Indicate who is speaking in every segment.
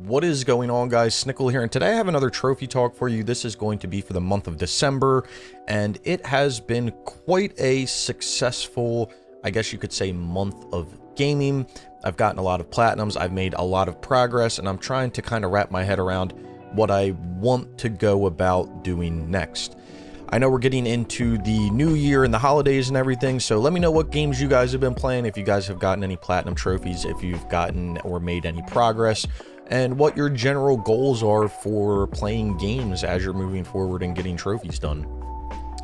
Speaker 1: What is going on, guys? Snickel here, and today I have another trophy talk for you. This is going to be for the month of December, and it has been quite a successful, I guess you could say, month of gaming. I've gotten a lot of platinums, I've made a lot of progress, and I'm trying to kind of wrap my head around what I want to go about doing next. I know we're getting into the new year and the holidays and everything, so let me know what games you guys have been playing, if you guys have gotten any platinum trophies, if you've gotten or made any progress, and what your general goals are for playing games as you're moving forward and getting trophies done.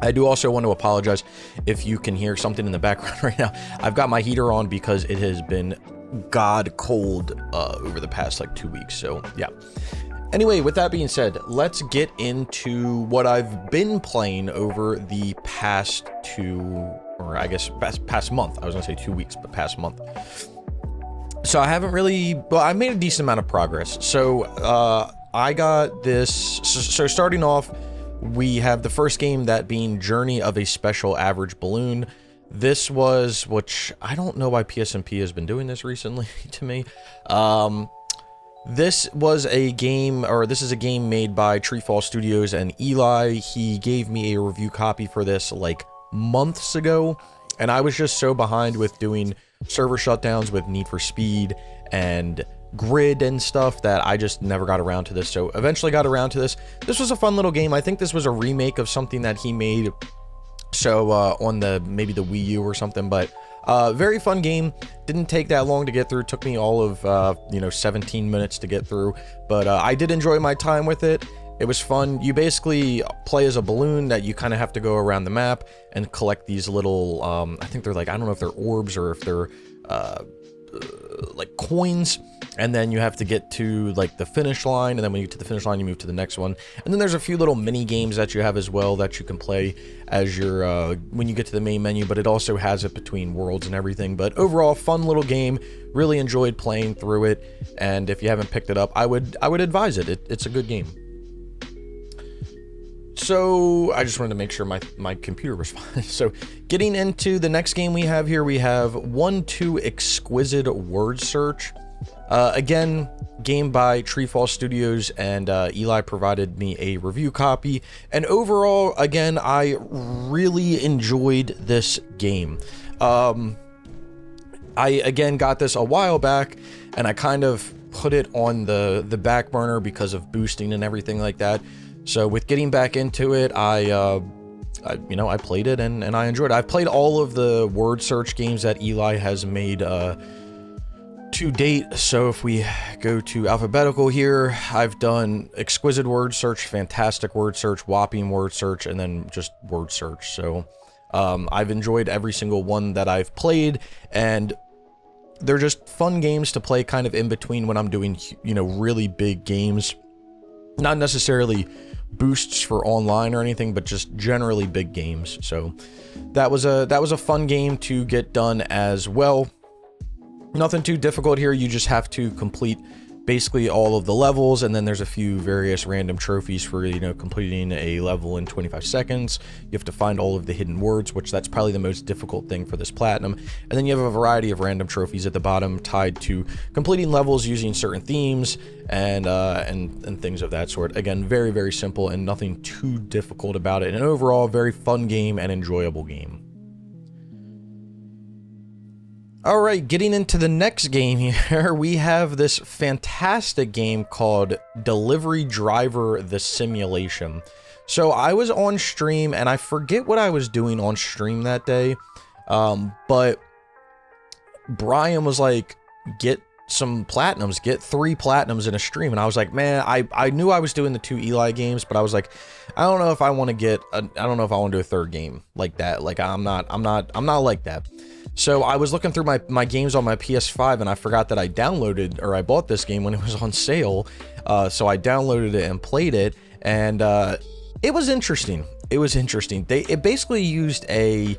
Speaker 1: I do also want to apologize if you can hear something in the background right now. I've got my heater on because it has been god cold over the past like 2 weeks, so yeah. Anyway, with that being said, let's get into what I've been playing over the past past month. I was gonna say 2 weeks, but past month. So I haven't really, well, I made a decent amount of progress. So I got this, so starting off, we have the first game, that being Journey of a Special Average Balloon. This was, which I don't know why PSNP has been doing this recently to me. This was a game, or this is a game made by Treefall Studios and Eli. He gave me a review copy for this like months ago, and I was just so behind with doing server shutdowns with Need for Speed and Grid and stuff that I just never got around to this. So eventually got around to this. This was a fun little game. I think this was a remake of something that he made, so on maybe the Wii U or something, but very fun game. Didn't take that long to get through. Took me all of 17 minutes to get through, but I did enjoy my time with it. It was fun. You basically play as a balloon that you kind of have to go around the map and collect these little I think they're like, I don't know if they're orbs or if they're like coins, and then you have to get to like the finish line, and then when you get to the finish line you move to the next one. And then there's a few little mini games that you have as well that you can play as you're when you get to the main menu, but it also has it between worlds and everything. But overall, fun little game. Really enjoyed playing through it, and if you haven't picked it up, I would advise it. It's a good game. So I just wanted to make sure my computer was fine. So getting into the next game we have here, we have 1-2 Exquisite Word Search. Again, game by Treefall Studios, and Eli provided me a review copy. And overall, again, I really enjoyed this game. I again got this a while back, and I kind of put it on the back burner because of boosting and everything like that. So with getting back into it, I played it and I enjoyed it. I've played all of the word search games that Eli has made to date. So if we go to alphabetical here, I've done Exquisite Word Search, Fantastic Word Search, Whopping Word Search, and then just Word Search. So I've enjoyed every single one that I've played, and they're just fun games to play kind of in between when I'm doing, really big games. Not necessarily boosts for online or anything, but just generally big games. So that was a fun game to get done as well. Nothing too difficult here. You just have to complete basically all of the levels, and then there's a few various random trophies for completing a level in 25 seconds. You have to find all of the hidden words, which that's probably the most difficult thing for this platinum. And then you have a variety of random trophies at the bottom tied to completing levels using certain themes and things of that sort. Again, very, very simple and nothing too difficult about it. And overall, very fun game and enjoyable game. All right, getting into the next game here, we have this fantastic game called Delivery Driver: The Simulation. So I was on stream, and I forget what I was doing on stream that day, but Brian was like, get some platinums, get 3 platinums in a stream. And I was like, man, I knew I was doing the 2 Eli games, but I was like, I don't know if I want to get I don't know if I want to do a third game like that. Like I'm not like that. So I was looking through my games on my PS5, and I forgot that I bought this game when it was on sale. So I downloaded it and played it, and it was interesting. It basically used a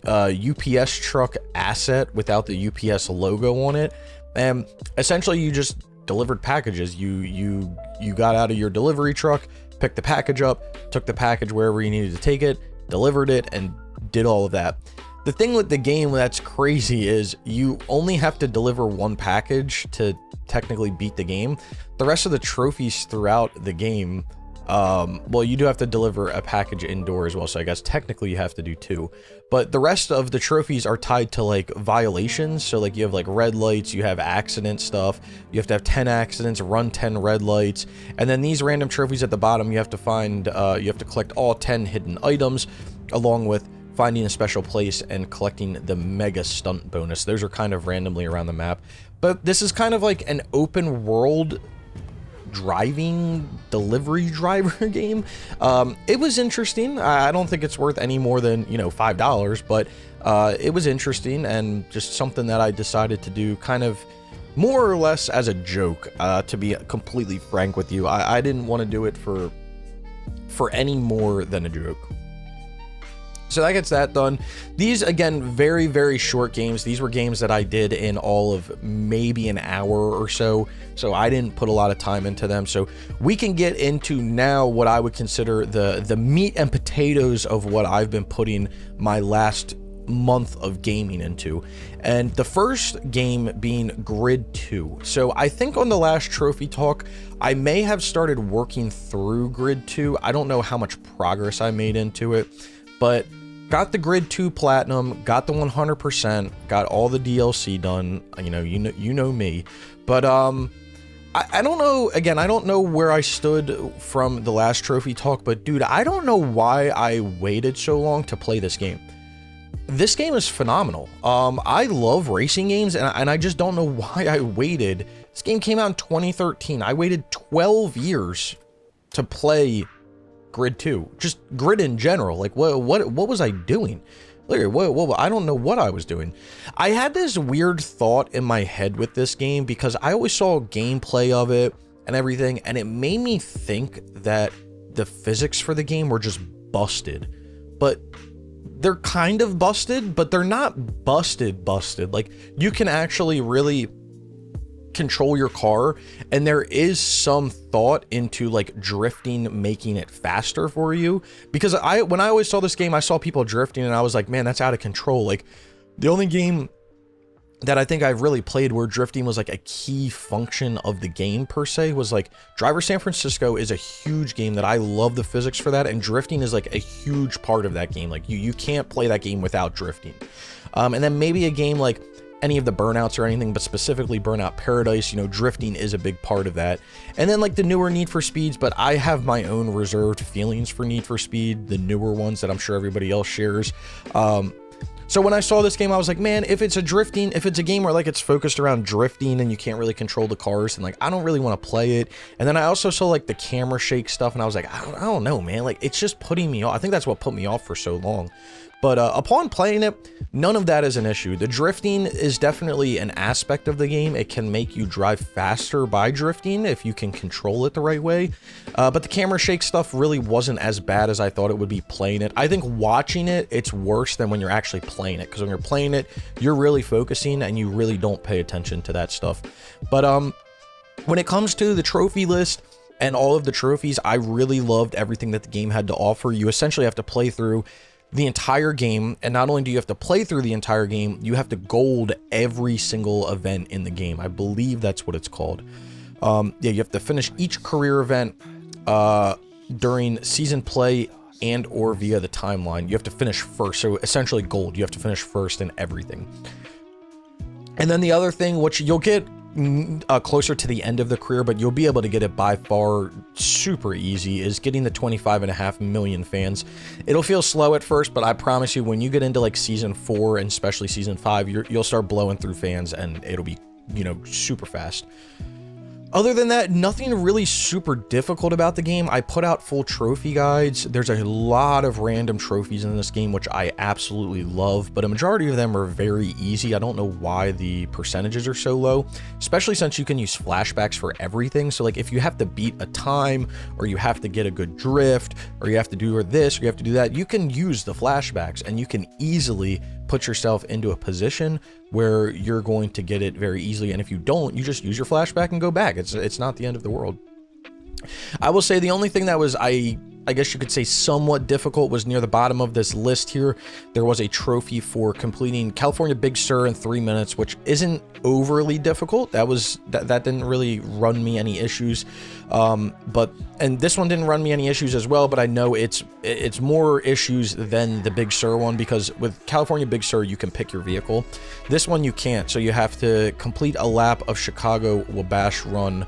Speaker 1: UPS truck asset without the UPS logo on it, and essentially you just delivered packages. You got out of your delivery truck, picked the package up, took the package wherever you needed to take it, delivered it, and did all of that. The thing with the game that's crazy is you only have to deliver one package to technically beat the game. The rest of the trophies throughout the game, well, you do have to deliver a package indoor as well, so I guess technically you have to do 2. But the rest of the trophies are tied to like violations. So like you have like red lights, you have accident stuff, you have to have 10 accidents, run 10 red lights, and then these random trophies at the bottom you have to find, you have to collect all 10 hidden items, along with finding a special place and collecting the mega stunt bonus. Those are kind of randomly around the map, but this is kind of like an open world driving delivery driver game. It was interesting. I don't think it's worth any more than, you know, $5, but it was interesting and just something that I decided to do kind of more or less as a joke, to be completely frank with you. I didn't want to do it for any more than a joke. So that gets that done. These, again, very, very short games. These were games that I did in all of maybe an hour or so. So I didn't put a lot of time into them. So we can get into now what I would consider the meat and potatoes of what I've been putting my last month of gaming into. And the first game being Grid 2. So I think on the last trophy talk, I may have started working through Grid 2. I don't know how much progress I made into it, but got the Grid 2 Platinum, got the 100%, got all the DLC done. You know me. But I don't know, again, I don't know where I stood from the last trophy talk, but dude, I don't know why I waited so long to play this game. This game is phenomenal. I love racing games, and I just don't know why I waited. This game came out in 2013. I waited 12 years to play Grid 2, just Grid in general. Like what was I doing? What, I don't know what I was doing. I had this weird thought in my head with this game because I always saw gameplay of it and everything, and it made me think that the physics for the game were just busted. But they're kind of busted, but they're not busted. Like, you can actually really control your car, and there is some thought into like drifting, making it faster for you, because when I always saw this game, I saw people drifting and I was like, man, that's out of control. Like, the only game that I think I've really played where drifting was like a key function of the game per se was like Driver San Francisco is a huge game that I love the physics for that, and drifting is like a huge part of that game. Like you can't play that game without drifting. And then maybe a game like any of the Burnouts or anything, but specifically Burnout Paradise, you know, drifting is a big part of that. And then like the newer Need for Speeds, but I have my own reserved feelings for Need for Speed, the newer ones that I'm sure everybody else shares. So when I saw this game, I was like, man, if it's a game where like it's focused around drifting and you can't really control the cars, and like I don't really want to play it. And then I also saw like the camera shake stuff, and I was like, I don't know, man, like it's just putting me off. I think that's what put me off for so long. But upon playing it, none of that is an issue. The drifting is definitely an aspect of the game. It can make you drive faster by drifting if you can control it the right way. But the camera shake stuff really wasn't as bad as I thought it would be playing it. I think watching it, it's worse than when you're actually playing it. Because when you're playing it, you're really focusing and you really don't pay attention to that stuff. But when it comes to the trophy list and all of the trophies, I really loved everything that the game had to offer. You essentially have to play through the entire game, and not only do you have to play through the entire game, you have to gold every single event in the game. I believe that's what it's called. Yeah, you have to finish each career event during season play and or via the timeline. You have to finish first, so essentially gold. You have to finish first in everything. And then the other thing, which you'll get closer to the end of the career, but you'll be able to get it by far super easy, is getting the 25.5 million fans. It'll feel slow at first, but I promise you, when you get into like season 4 and especially season 5, you'll start blowing through fans, and it'll be, you know, super fast. Other than that, nothing really super difficult about the game. I put out full trophy guides. There's a lot of random trophies in this game, which I absolutely love, but a majority of them are very easy. I don't know why the percentages are so low, especially since you can use flashbacks for everything. So like if you have to beat a time, or you have to get a good drift, or you have to do this, or you have to do that, you can use the flashbacks, and you can easily put yourself into a position where you're going to get it very easily. And if you don't, you just use your flashback and go back. It's not the end of the world. I will say the only thing that was I I guess you could say somewhat difficult was near the bottom of this list here. There was a trophy for completing California Big Sur in 3 minutes, which isn't overly difficult. That didn't really run me any issues. And this one didn't run me any issues as well, but I know it's more issues than the Big Sur one, because with California Big Sur, you can pick your vehicle. This one you can't, so you have to complete a lap of Chicago Wabash Run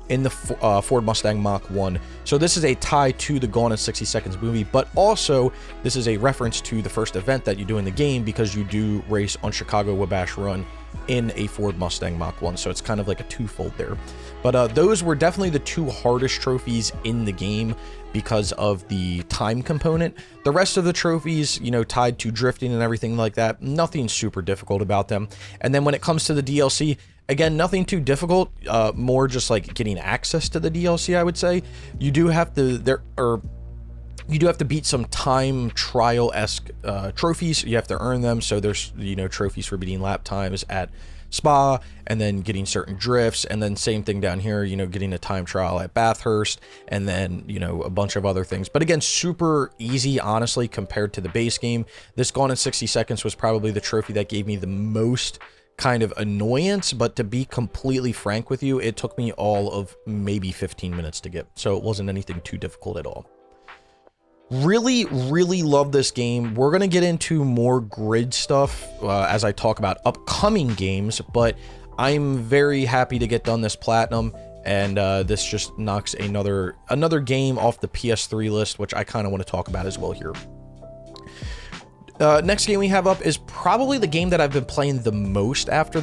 Speaker 1: in the Ford Mustang Mach 1. So this is a tie to the Gone in 60 Seconds movie, but also this is a reference to the first event that you do in the game, because you do race on Chicago Wabash Run in a Ford Mustang Mach 1. So it's kind of like a twofold there. But those were definitely the two hardest trophies in the game because of the time component. The rest of the trophies, you know, tied to drifting and everything like that, nothing super difficult about them. And then when it comes to the DLC, again, nothing too difficult, more just like getting access to the DLC, I would say. You do have to, you do have to beat some time trial-esque trophies. You have to earn them. So there's, you know, trophies for beating lap times at Spa, and then getting certain drifts, and then same thing down here, you know, getting a time trial at Bathurst, and then, you know, a bunch of other things. But again, super easy, honestly, compared to the base game. This Gone in 60 Seconds was probably the trophy that gave me the most kind of annoyance, but to be completely frank with you, it took me all of maybe 15 minutes to get, so it wasn't anything too difficult at all. Really love this game. We're gonna get into more grid stuff as I talk about upcoming games, but I'm very happy to get done this platinum, and this just knocks another game off the PS3 list, which I kind of want to talk about as well here. Next game we have up is probably the game that I've been playing the most after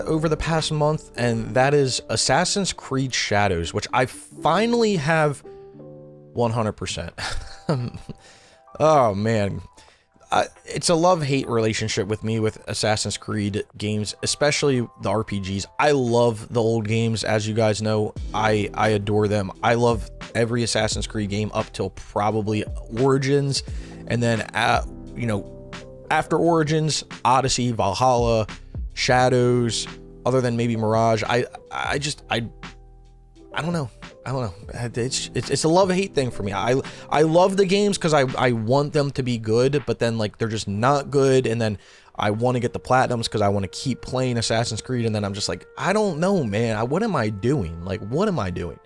Speaker 1: over the past month, and that is Assassin's Creed Shadows, which I finally have 100%. Oh man, it's a love-hate relationship with me with Assassin's Creed games, especially the RPGs. I love the old games, as you guys know. I adore them. I love every Assassin's Creed game up till probably Origins, and then you know, after Origins, Odyssey, Valhalla, Shadows, other than maybe Mirage. I don't know. It's a love-hate thing for me. I love the games because I want them to be good, but then like they're just not good, and then I want to get the platinums because I want to keep playing Assassin's Creed, and then I'm just like, I don't know, man. What am I doing? Like, what am I doing?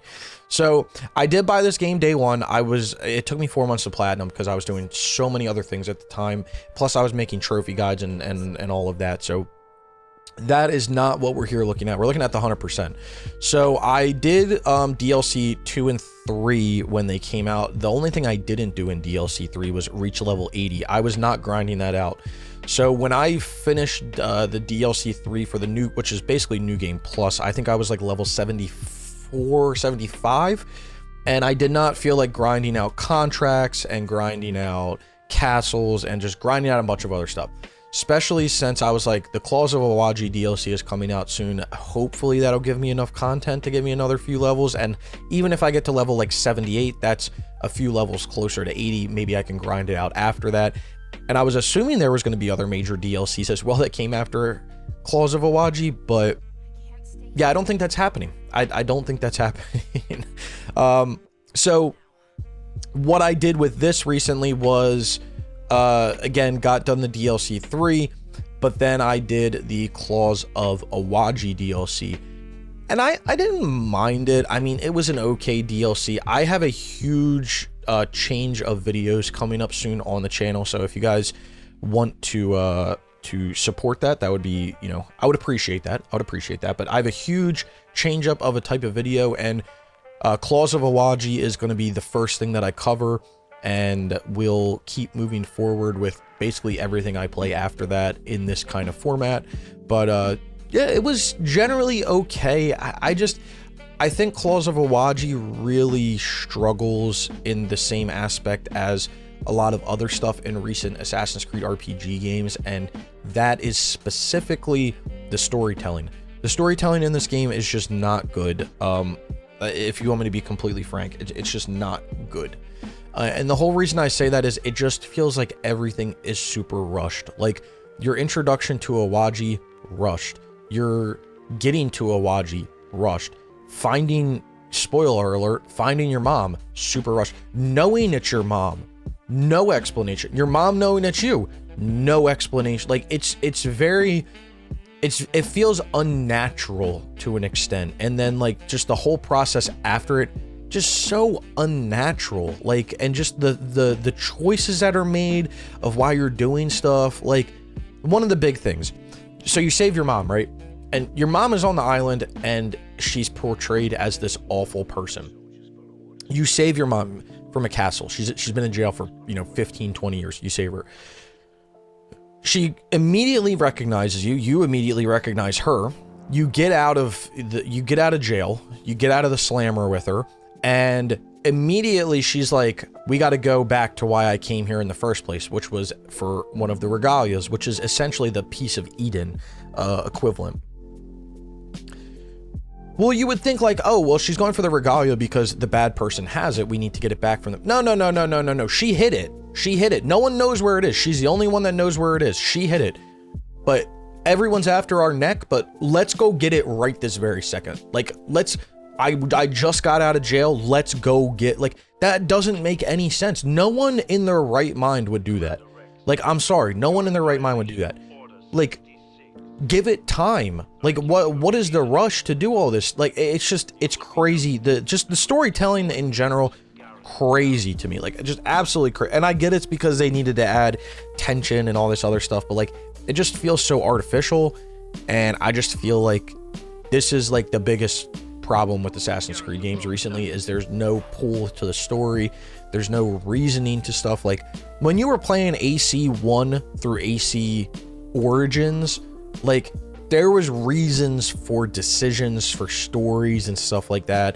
Speaker 1: So I did buy this game day one. It took me 4 months to platinum because I was doing so many other things at the time. Plus I was making trophy guides and all of that. So that is not what we're here looking at. We're looking at the 100%. So I did DLC 2 and 3 when they came out. The only thing I didn't do in DLC 3 was reach level 80. I was not grinding that out. So when I finished the DLC 3 for the new, which is basically New Game Plus, I think I was like level 74, 75. And I did not feel like grinding out contracts and grinding out castles and just grinding out a bunch of other stuff. Especially since I was like, the Claws of Awaji DLC is coming out soon. Hopefully that'll give me enough content to give me another few levels. And even if I get to level like 78, that's a few levels closer to 80. Maybe I can grind it out after that. And I was assuming there was going to be other major DLCs as well that came after Claws of Awaji, but yeah, I don't think that's happening. I don't think that's happening. So what I did with this recently was, again, got done the DLC 3, but then I did the Claws of Awaji DLC, and I didn't mind it. I mean, it was an okay DLC. I have a huge change of videos coming up soon on the channel, so if you guys want to support that, that would be, you know, I would appreciate that. But I have a huge change up of a type of video, and Claws of Awaji is going to be the first thing that I cover, and we'll keep moving forward with basically everything I play after that in this kind of format. But yeah, it was generally okay. I think Claws of Awaji really struggles in the same aspect as a lot of other stuff in recent Assassin's Creed RPG games, and that is specifically the storytelling. The storytelling in this game is just not good. If you want me to be completely frank, it's just not good. And the whole reason I say that is it just feels like everything is super rushed. Like, your introduction to Awaji, rushed. Your getting to Awaji, rushed. Finding spoiler alert, finding your mom, super rushed. Knowing it's your mom, no explanation. Your mom knowing it's you, no explanation. Like it feels unnatural to an extent. And then like just the whole process after it, just so unnatural. Like, and just the choices that are made of why you're doing stuff. Like, one of the big things. So you save your mom, right? And your mom is on the island and she's portrayed as this awful person. You save your mom from a castle. She's been in jail for, 15, 20 years. You save her. She immediately recognizes you. You immediately recognize her. You get out of jail. You get out of the slammer with her, and immediately she's like, "We got to go back to why I came here in the first place, which was for one of the regalias, which is essentially the piece of Eden equivalent." Well, you would think like, oh, well, she's going for the regalia because the bad person has it. We need to get it back from them. No. She hid it. She hid it. No one knows where it is. She's the only one that knows where it is. She hid it. But everyone's after our neck, but let's go get it right this very second. Like, I just got out of jail. Let's go get, like, that doesn't make any sense. No one in their right mind would do that. Like, I'm sorry. No one in their right mind would do that. Like, give it time. Like, what is the rush to do all this? Like, it's crazy. The storytelling in general, crazy to me. Like, just absolutely crazy. And I get it's because they needed to add tension and all this other stuff, but like, it just feels so artificial. And I just feel like this is like the biggest problem with Assassin's Creed games recently, is there's no pull to the story. There's no reasoning to stuff. Like, when you were playing AC1 through AC Origins, like, there was reasons for decisions, for stories and stuff like that.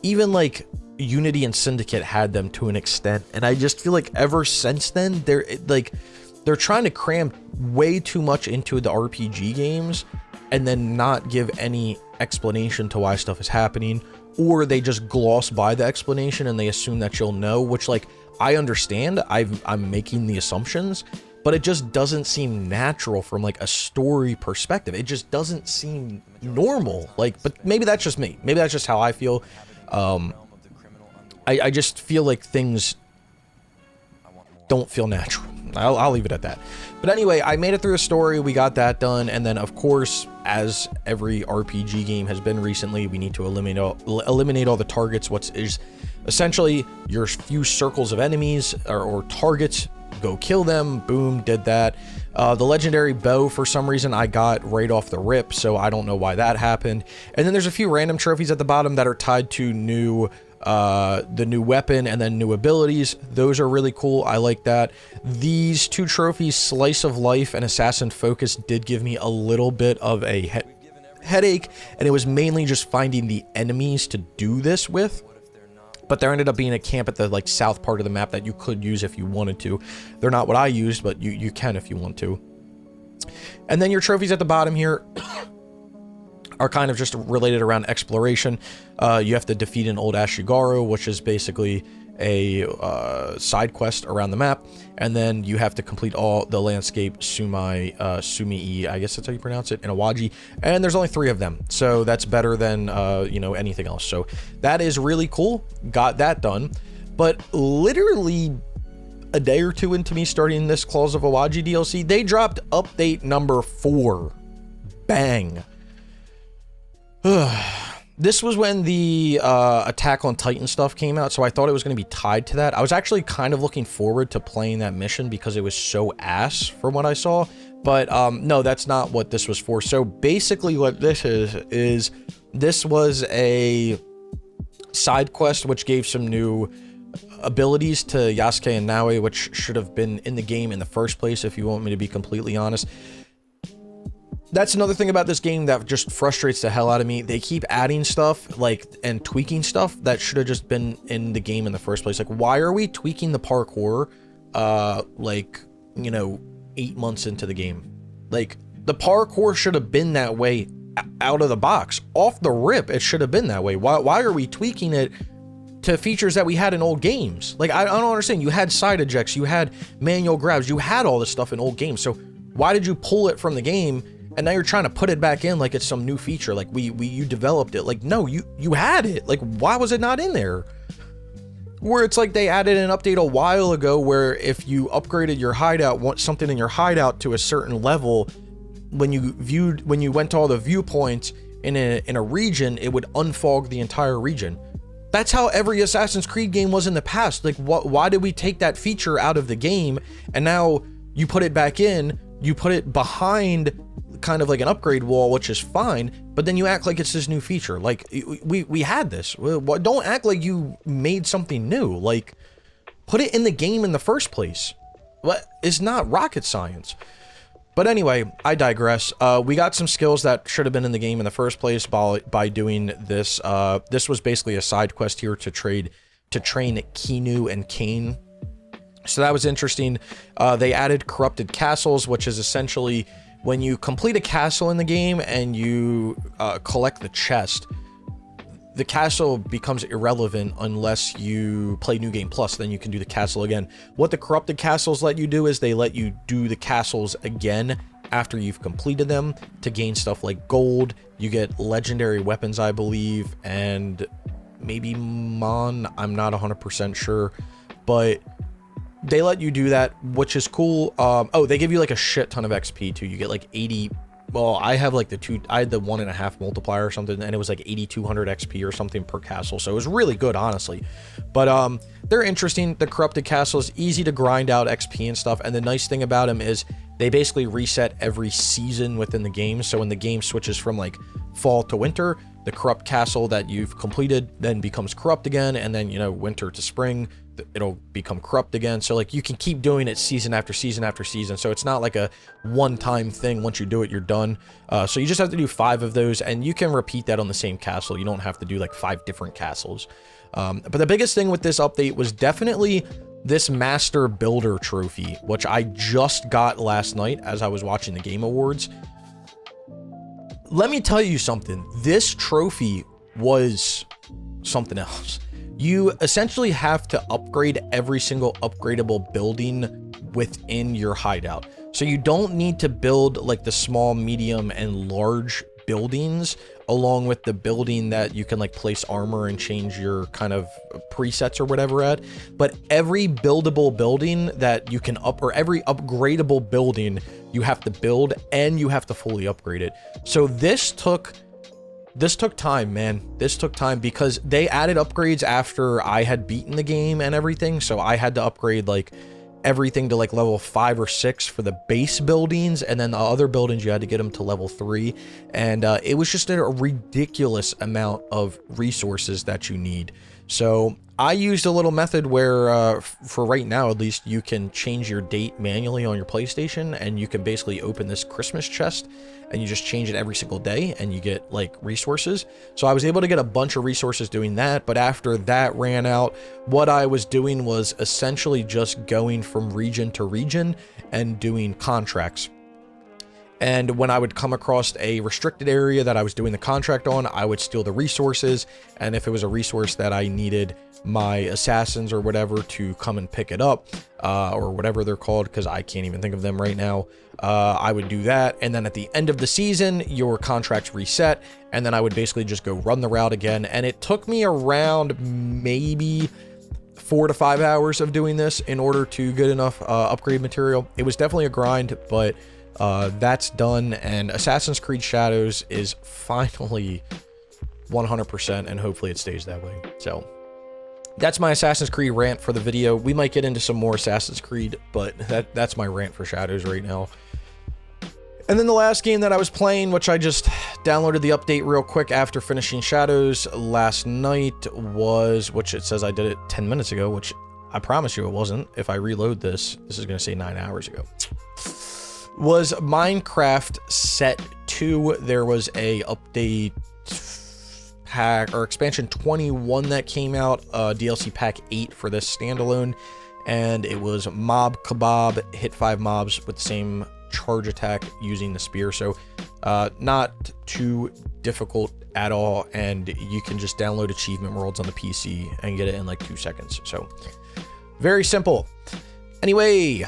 Speaker 1: Even like Unity and Syndicate had them to an extent, and I just feel like ever since then they're trying to cram way too much into the RPG games and then not give any explanation to why stuff is happening, or they just gloss by the explanation and they assume that you'll know, which, like, I understand. I'm making the assumptions, but it just doesn't seem natural from like a story perspective. It just doesn't seem normal. Like, but maybe that's just me. Maybe that's just how I feel. I just feel like things don't feel natural. I'll leave it at that. But anyway, I made it through a story. We got that done. And then, of course, as every RPG game has been recently, we need to eliminate all the targets. What is essentially your few circles of enemies or targets. Go kill them. Boom, did that. The legendary bow, for some reason, I got right off the rip, so I don't know why that happened. And then there's a few random trophies at the bottom that are tied to the new weapon and then new abilities. Those are really cool. I like that. These two trophies, Slice of Life and Assassin Focus, did give me a little bit of a headache, and it was mainly just finding the enemies to do this with. But there ended up being a camp at the like south part of the map that you could use if you wanted to. They're not what I used, but you can if you want to. And then your trophies at the bottom here are kind of just related around exploration. You have to defeat an old Ashigaru, which is basically a side quest around the map, and then you have to complete all the landscape Sumii, I guess that's how you pronounce it, in Awaji, and there's only 3 of them, so that's better than anything else. So that is really cool. Got that done. But literally a day or two into me starting this Claws of Awaji DLC, they dropped update number 4. Bang. This was when the Attack on Titan stuff came out, so I thought it was going to be tied to that. I was actually kind of looking forward to playing that mission because it was so ass from what I saw. But no, that's not what this was for. So basically what this is this was a side quest which gave some new abilities to Yasuke and Naoe, which should have been in the game in the first place, if you want me to be completely honest. That's another thing about this game that just frustrates the hell out of me. They keep adding stuff and tweaking stuff that should have just been in the game in the first place. Like, why are we tweaking the parkour 8 months into the game? Like, the parkour should have been that way out of the box. Off the rip, it should have been that way. Why are we tweaking it to features that we had in old games? Like, I don't understand. You had side ejects, you had manual grabs, you had all this stuff in old games. So why did you pull it from the game and now you're trying to put it back in like it's some new feature, like you developed it. Like, no, you had it. Like, why was it not in there? Where it's like they added an update a while ago where if you upgraded your hideout, something in your hideout to a certain level, when you went to all the viewpoints in a region, it would unfog the entire region. That's how every Assassin's Creed game was in the past. Like, why did we take that feature out of the game and now you put it back in, you put it behind kind of like an upgrade wall, which is fine, but then you act like it's this new feature. Like, we had this. Don't act like you made something new. Like, put it in the game in the first place. It's not rocket science. But anyway, I digress. We got some skills that should have been in the game in the first place by doing this. This was basically a side quest here to train Keanu and Kane. So that was interesting. They added corrupted castles, which is essentially when you complete a castle in the game and you collect the chest, the castle becomes irrelevant unless you play New Game Plus. Then you can do the castle again. What the corrupted castles let you do is they let you do the castles again after you've completed them to gain stuff like gold. You get legendary weapons, I believe, and maybe Mon. I'm not 100% sure, but they let you do that, which is cool. Oh, they give you like a shit ton of XP too. You get like 80. Well, I have like I had the 1.5 multiplier or something, and it was like 8,200 XP or something per castle. So it was really good, honestly. But they're interesting. The corrupted castle is easy to grind out XP and stuff. And the nice thing about them is they basically reset every season within the game. So when the game switches from like fall to winter, the corrupt castle that you've completed then becomes corrupt again. And then, you know, winter to spring, it'll become corrupt again. So like you can keep doing it season after season after season. So it's not like a one-time thing. Once you do it, you're done. So you just have to do 5 of those, and you can repeat that on the same castle. You don't have to do like 5 different castles. But the biggest thing with this update was definitely this Master Builder trophy, which I just got last night as I was watching the Game Awards. Let me tell you something. This trophy was something else. You essentially have to upgrade every single upgradable building within your hideout. So you don't need to build like the small, medium, and large buildings along with the building that you can like place armor and change your kind of presets or whatever at. But every buildable building that you can or every upgradable building you have to build, and you have to fully upgrade it. So this took time, man. This took time because they added upgrades after I had beaten the game and everything. So I had to upgrade like everything to like level 5 or 6 for the base buildings, and then the other buildings you had to get them to level 3. And it was just a ridiculous amount of resources that you need. So I used a little method where for right now at least, you can change your date manually on your PlayStation, and you can basically open this Christmas chest and you just change it every single day and you get like resources. So I was able to get a bunch of resources doing that. But after that ran out, what I was doing was essentially just going from region to region and doing contracts. And when I would come across a restricted area that I was doing the contract on, I would steal the resources. And if it was a resource that I needed my assassins or whatever to come and pick it up, or whatever they're called, because I can't even think of them right now, I would do that. And then at the end of the season, your contracts reset, and then I would basically just go run the route again. And it took me around maybe 4 to 5 hours of doing this in order to get enough upgrade material. It was definitely a grind, but that's done, and Assassin's Creed Shadows is finally 100%, and hopefully it stays that way. So that's my Assassin's Creed rant for the video. We might get into some more Assassin's Creed, but that's my rant for Shadows right now. And then the last game that I was playing, which I just downloaded the update real quick after finishing Shadows last night, was, which it says I did it 10 minutes ago, which I promise you it wasn't. If I reload this is going to say 9 hours ago. Was Minecraft Set 2. There was a update pack or expansion 21 that came out, DLC pack 8 for this standalone, and it was Mob Kebab, hit 5 mobs with the same charge attack using the spear. So not too difficult at all, and you can just download achievement worlds on the PC and get it in like 2 seconds. So very simple. Anyway,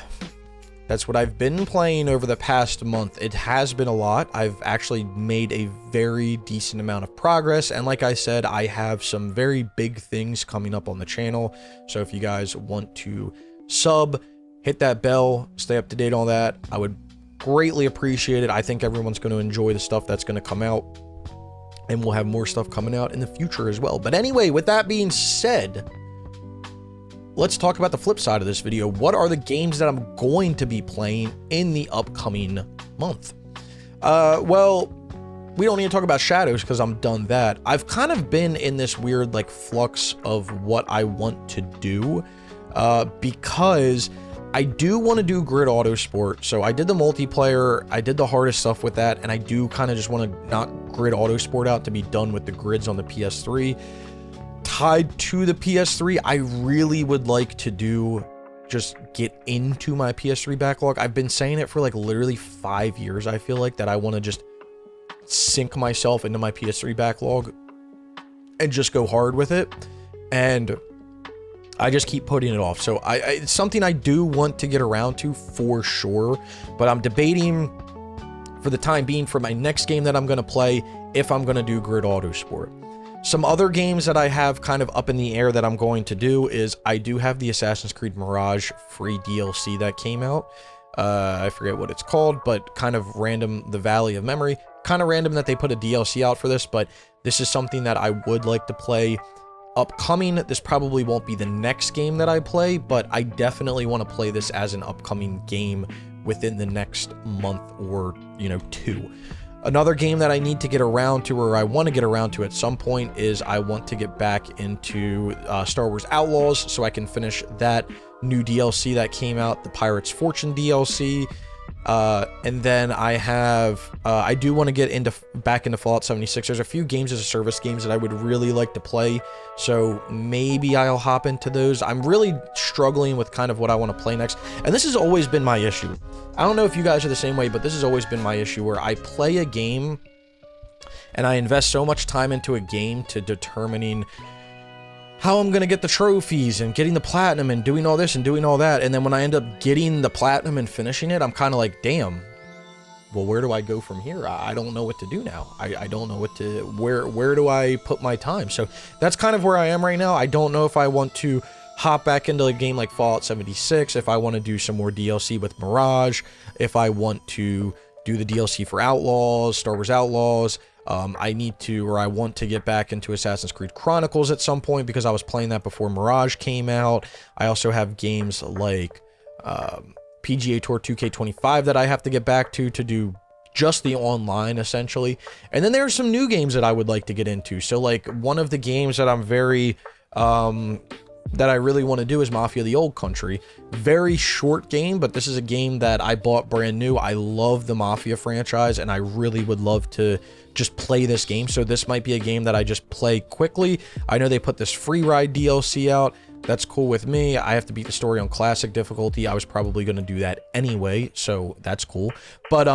Speaker 1: That's what I've been playing over the past month. It has been a lot. I've actually made a very decent amount of progress. And like I said, I have some very big things coming up on the channel. So if you guys want to sub, hit that bell, stay up to date on that, I would greatly appreciate it. I think everyone's going to enjoy the stuff that's going to come out. And we'll have more stuff coming out in the future as well. But anyway, with that being said, let's talk about the flip side of this video. What are the games that I'm going to be playing in the upcoming month? Well, we don't need to talk about Shadows because I'm done that. I've kind of been in this weird like flux of what I want to do because I do want to do Grid Autosport. So I did the multiplayer, I did the hardest stuff with that, and I do kind of just want to knock Grid Autosport out to be done with the grids on the PS3. Tied to the PS3, I really would like to just get into my PS3 backlog. I've been saying it for like literally 5 years. I feel like that I want to just sink myself into my PS3 backlog and just go hard with it. And I just keep putting it off. So it's something I do want to get around to for sure, but I'm debating for the time being for my next game that I'm going to play if I'm going to do Grid Autosport. Some other games that I have kind of up in the air that I'm going to do is I do have the Assassin's Creed Mirage free DLC that came out. I forget what it's called, but kind of random, the Valley of Memory. Kind of random that they put a DLC out for this, but this is something that I would like to play upcoming. This probably won't be the next game that I play, but I definitely want to play this as an upcoming game within the next month or, you know, two. Another game that I need to get around to, or I want to get around to at some point, is I want to get back into Star Wars Outlaws so I can finish that new DLC that came out, the Pirate's Fortune DLC. And then I have, I do want to get back into Fallout 76. There's a few games as a service games that I would really like to play, so maybe I'll hop into those. I'm really struggling with kind of what I want to play next, and this has always been my issue. I don't know if you guys are the same way, but this has always been my issue where I play a game and I invest so much time into a game to determining how I'm going to get the trophies and getting the platinum and doing all this and doing all that. And then when I end up getting the platinum and finishing it, I'm kind of like, damn, well, where do I go from here? I don't know what to do now. I don't know what to, where do I put my time? So that's kind of where I am right now. I don't know if I want to hop back into a game like Fallout 76, if I want to do some more DLC with Mirage, if I want to do the DLC for Outlaws, Star Wars Outlaws. I need to, or I want to get back into Assassin's Creed Chronicles at some point because I was playing that before Mirage came out. I also have games like PGA Tour 2K25 that I have to get back to do just the online, essentially. And then there's some new games that I would like to get into. So like one of the games that I'm very that I really want to do is Mafia: The Old Country. Very short game, but this is a game that I bought brand new. I love the Mafia franchise, and I really would love to just play this game. So this might be a game that I just play quickly. I know they put this free ride DLC out. That's cool with me. I have to beat the story on classic difficulty. I was probably going to do that anyway, so that's cool. But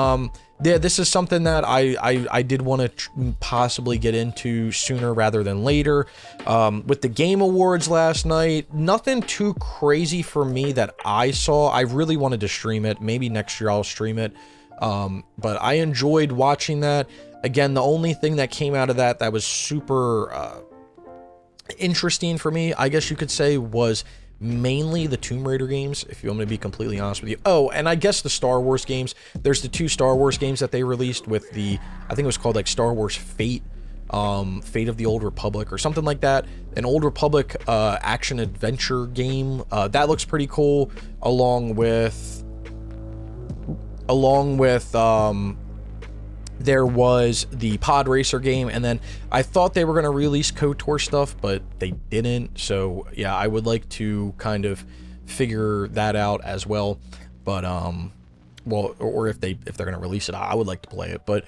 Speaker 1: yeah, this is something that I did want to possibly get into sooner rather than later. With the Game Awards last night, nothing too crazy for me that I saw. I really wanted to stream it. Maybe next year I'll stream it. But I enjoyed watching that. Again, the only thing that came out of that was super interesting for me, I guess you could say, was mainly the Tomb Raider games, if you want me to be completely honest with you. Oh, and I guess the Star Wars games. There's the 2 Star Wars games that they released with the, I think it was called like Star Wars Fate, Fate of the Old Republic or something like that. An Old Republic action adventure game. That looks pretty cool, along with there was the Pod Racer game, and then I thought they were going to release KOTOR stuff, but they didn't. So yeah, I would like to kind of figure that out as well. But well, or if they're going to release it, I would like to play it. But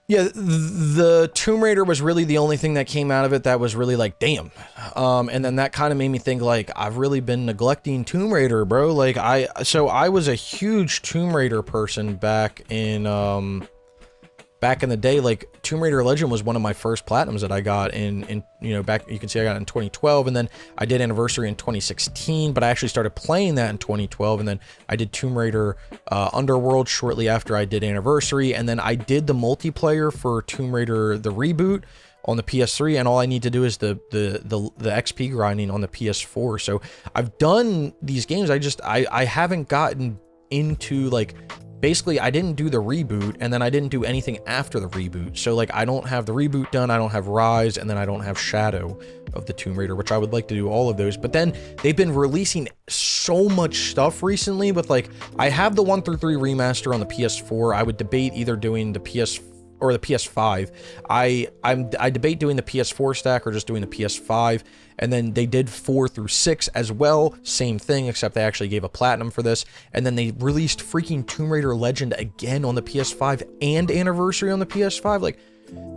Speaker 1: yeah, the Tomb Raider was really the only thing that came out of it that was really like, damn. And then that kind of made me think, like, I've really been neglecting Tomb Raider, bro. Like, I was a huge Tomb Raider person back in back in the day, like Tomb Raider Legend was one of my first platinums that I got in you know, back, you can see I got it in 2012, and then I did Anniversary in 2016, but I actually started playing that in 2012, and then I did Tomb Raider Underworld shortly after I did Anniversary, and then I did the multiplayer for Tomb Raider the reboot on the PS3, and all I need to do is the XP grinding on the PS4. So I've done these games, I haven't gotten into, like, basically I didn't do the reboot, and then I didn't do anything after the reboot. So like I don't have the reboot done, I don't have Rise, and then I don't have Shadow of the Tomb Raider, which I would like to do all of those. But then they've been releasing so much stuff recently with, like, I have the 1 through 3 remaster on the PS4. I would debate either doing the PS4 or the PS5. I debate doing the PS4 stack or just doing the PS5. And then they did 4 through 6 as well, same thing, except they actually gave a platinum for this. And then they released freaking Tomb Raider Legend again on the PS5 and Anniversary on the PS5, like,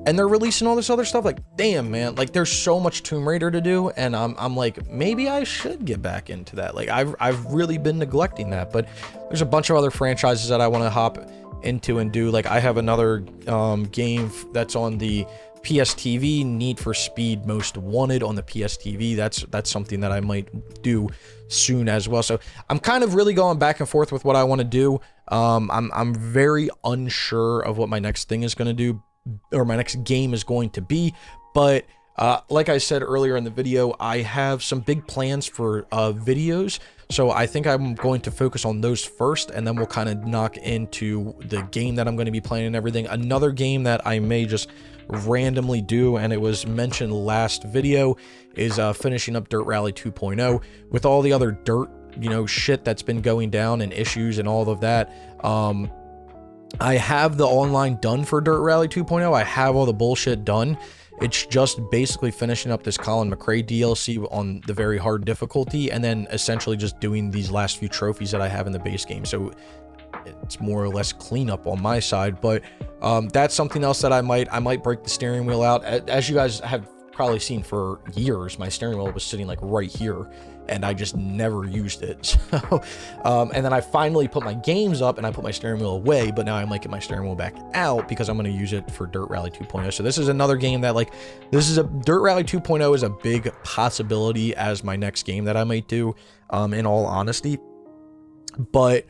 Speaker 1: and they're releasing all this other stuff. Like, damn, man, like, there's so much Tomb Raider to do, and I'm like, maybe I should get back into that. Like, I've really been neglecting that. But there's a bunch of other franchises that I want to hop into and do. Like, I have another game that's on the PS TV, Need for Speed Most Wanted on the PS TV. That's something that I might do soon as well. So I'm kind of really going back and forth with what I want to do. I'm very unsure of what my next thing is going to do, or my next game is going to be. But like I said earlier in the video, I have some big plans for videos. So I think I'm going to focus on those first, and then we'll kind of knock into the game that I'm going to be playing and everything. Another game that I may just randomly do, and it was mentioned last video, is finishing up Dirt Rally 2.0 with all the other dirt, you know, shit that's been going down and issues and all of that. I have the online done for Dirt Rally 2.0. I have all the bullshit done. It's just basically finishing up this Colin McRae DLC on the very hard difficulty, and then essentially just doing these last few trophies that I have in the base game. So it's more or less cleanup on my side. But that's something else that I might break the steering wheel out. As you guys have probably seen, for years my steering wheel was sitting like right here, and I just never used it. So and then I finally put my games up and I put my steering wheel away, but now I might get my steering wheel back out because I'm going to use it for Dirt Rally 2.0. So this is another game that, like, Dirt Rally 2.0 is a big possibility as my next game that I might do, in all honesty. But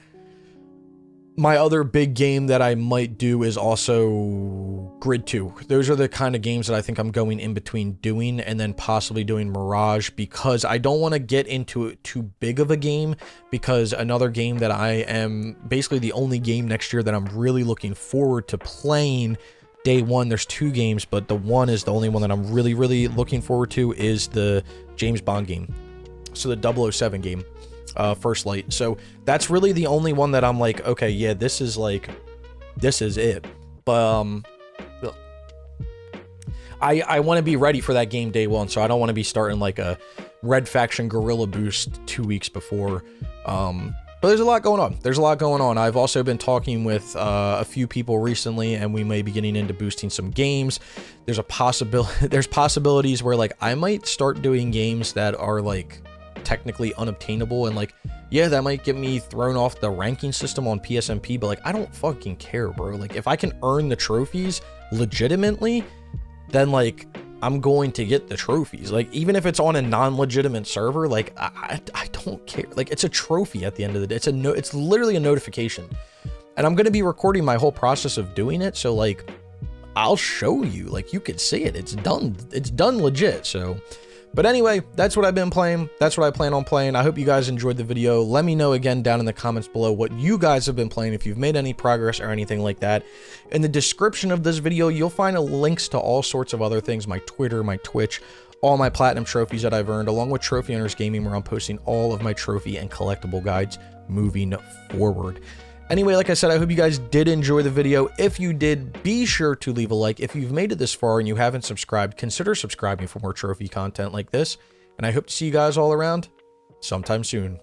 Speaker 1: my other big game that I might do is also Grid 2. Those are the kind of games that I think I'm going in between doing, and then possibly doing Mirage, because I don't want to get into too big of a game, because another game that I am basically the only game next year that I'm really looking forward to playing day one. There's 2 games, but the one is the only one that I'm really looking forward to, is the James Bond game. So the 007 game. First Light. So that's really the only one that I'm like, okay, yeah, this is it. But I want to be ready for that game day one, so I don't want to be starting like a Red Faction Guerrilla boost 2 weeks before. But there's a lot going on. I've also been talking with a few people recently, and we may be getting into boosting some games. There's possibilities where, like, I might start doing games that are like technically unobtainable, and like, yeah, that might get me thrown off the ranking system on PSMP, but like, I don't fucking care, bro. Like, if I can earn the trophies legitimately, then like, I'm going to get the trophies. Like, even if it's on a non-legitimate server, like, I don't care. Like, it's a trophy at the end of the day. It's literally a notification, and I'm going to be recording my whole process of doing it, so like, I'll show you, like, you could see it. It's done legit. So but anyway, that's what I've been playing. That's what I plan on playing. I hope you guys enjoyed the video. Let me know again down in the comments below what you guys have been playing, if you've made any progress or anything like that. In the description of this video, you'll find links to all sorts of other things, my Twitter, my Twitch, all my platinum trophies that I've earned, along with Trophy Hunters Gaming, where I'm posting all of my trophy and collectible guides moving forward. Anyway, like I said, I hope you guys did enjoy the video. If you did, be sure to leave a like. If you've made it this far and you haven't subscribed, consider subscribing for more trophy content like this. And I hope to see you guys all around sometime soon.